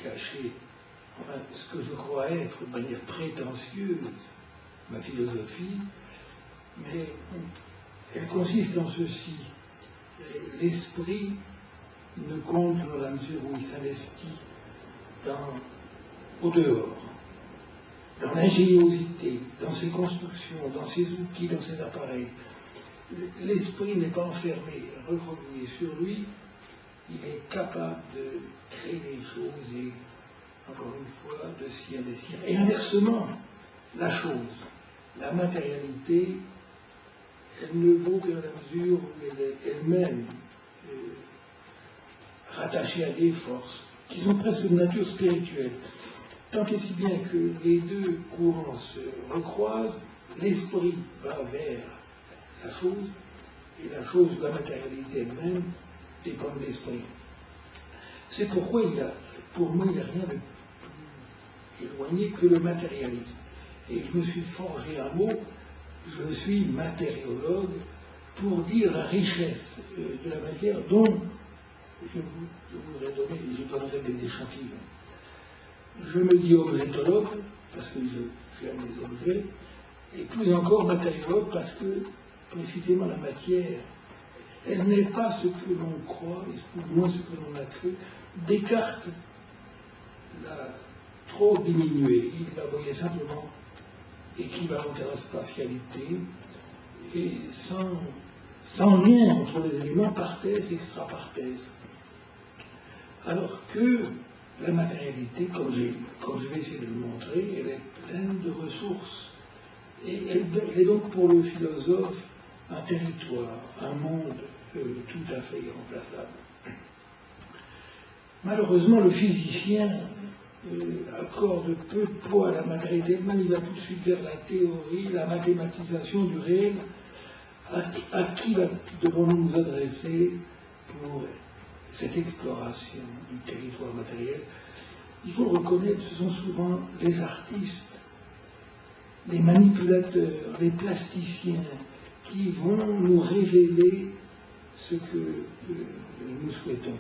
cacher enfin, ce que je crois être de manière prétentieuse ma philosophie, mais elle consiste en ceci. L'esprit ne compte dans la mesure où il s'investit au dehors, dans l'ingéniosité, dans ses constructions, dans ses outils, dans ses appareils. L'esprit n'est pas enfermé, recroquevillé sur lui, il est capable de créer des choses et, encore une fois, de s'y investir. Et inversement, la chose, la matérialité, elle ne vaut que dans la mesure où elle est elle-même rattachée à des forces qui sont presque de nature spirituelle. Tant et si bien que les deux courants se recroisent, l'esprit va vers la chose, et la chose, la matérialité elle-même, dépend de l'esprit. C'est pourquoi pour moi, il n'y a rien de plus éloigné que le matérialisme. Et je me suis forgé un mot, je suis matériologue, pour dire la richesse de la matière dont je donnerai des échantillons. Je me dis objetologue, parce que j'aime les objets, et plus encore matériologue, parce que précisément la matière, elle n'est pas ce que l'on croit, ou moins ce que l'on a cru. Descartes l'a trop diminué, il la voyait simplement équivalente à la spatialité, et sans lien entre les éléments parthèse et extraparthèse. Alors que la matérialité, comme je vais essayer de le montrer, elle est pleine de ressources. Et elle est donc pour le philosophe un territoire, un monde tout à fait irremplaçable. Malheureusement, le physicien accorde peu de poids à la matérialité, même il va tout de suite vers la théorie, la mathématisation du réel. À qui devons-nous nous adresser pour cette exploration du territoire matériel? Il faut le reconnaître, ce sont souvent les artistes, les manipulateurs, les plasticiens qui vont nous révéler ce que nous souhaitons.